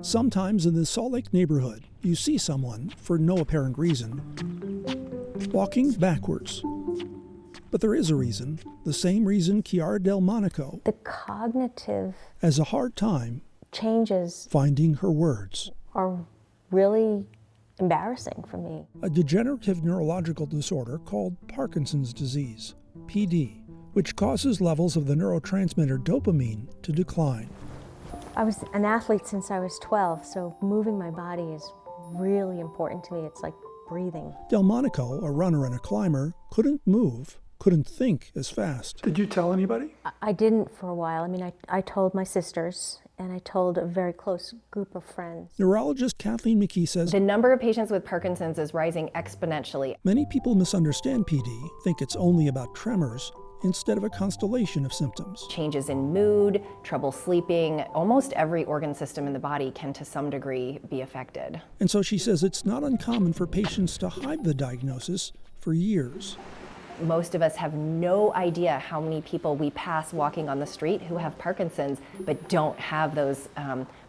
Sometimes in the Salt Lake neighborhood, you see someone, for no apparent reason, walking backwards. But there is a reason, the same reason Chiara Delmonico The cognitive has a hard time changes finding her words. are really embarrassing for me. A degenerative neurological disorder called Parkinson's disease, PD, which causes levels of the neurotransmitter dopamine to decline. I was an athlete since I was 12, so moving my body is really important to me. It's like breathing. Delmonico, a runner and a climber, couldn't move, couldn't think as fast. Did you tell anybody? I didn't for a while. I mean, I told my sisters, and I told a very close group of friends. Neurologist Kathleen McKee says The number of patients with Parkinson's is rising exponentially. many people misunderstand PD, think it's only about tremors, instead of a constellation of symptoms. Changes in mood, trouble sleeping, almost every organ system in the body can to some degree be affected. And so she says it's not uncommon for patients to hide the diagnosis for years. Most of us have no idea how many people we pass walking on the street who have Parkinson's but don't have those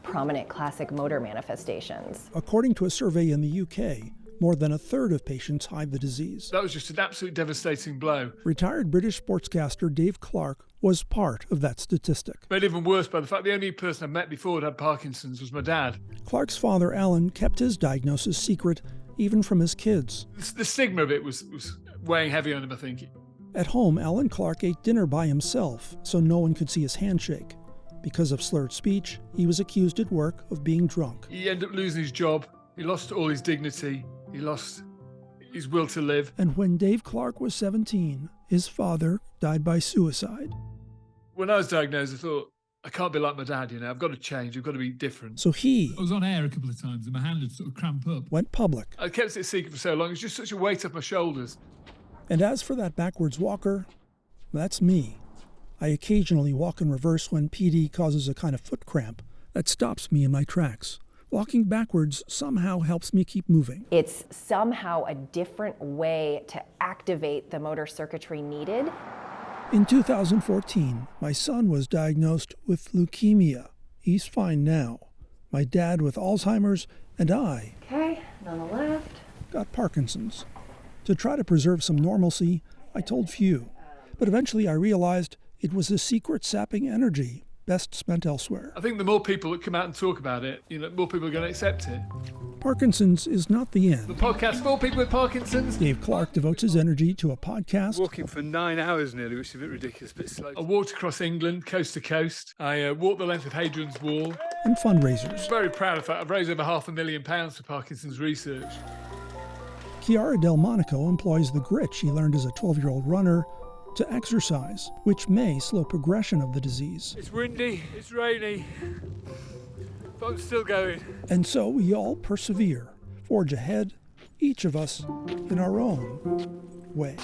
prominent classic motor manifestations. According to a survey in the UK, more than a third of patients hide the disease. That was just an absolute devastating blow. Retired British sportscaster Dave Clark was part of that statistic. Made even worse by the fact the only person I met before that had Parkinson's was my dad. Clark's father, Alan, kept his diagnosis secret even from his kids. The stigma of it was weighing heavy on him, I think. At home, Alan Clark ate dinner by himself so no one could see his handshake. Because of slurred speech, he was accused at work of being drunk. He ended up losing his job. He lost all his dignity. He lost his will to live. And when Dave Clark was 17, his father died by suicide. When I was diagnosed, I thought, I can't be like my dad, you know. I've got to change. I've got to be different. So he I was on air a couple of times and my hand would sort of cramp up. went public. I kept it a secret for so long. It was just such a weight off my shoulders. And as for that backwards walker, that's me. I occasionally walk in reverse when PD causes a kind of foot cramp that stops me in my tracks. Walking backwards somehow helps me keep moving. It's somehow a different way to activate the motor circuitry needed. In 2014, my son was diagnosed with leukemia. He's fine now. My dad with Alzheimer's, and I Okay, and on the left. got Parkinson's. To try to preserve some normalcy, I told few. But eventually I realized it was a secret sapping energy best spent elsewhere. I think the more people that come out and talk about it, you know, more people are going to accept it. Parkinson's is not the The end. podcast, more people with Parkinson's. Dave Clark devotes his energy to a podcast Walking for 9 hours nearly, which is a bit ridiculous, a bit slow. I walked across England, coast to coast. I walked the length of Hadrian's Wall. and fundraisers. Very proud of that. I've raised over £500,000 for Parkinson's research. Chiara Delmonico employs the grit she learned as a 12-year-old runner to exercise, which may slow progression of the disease. It's windy, it's rainy, but I'm still going. And so we all persevere, forge ahead, each of us in our own way.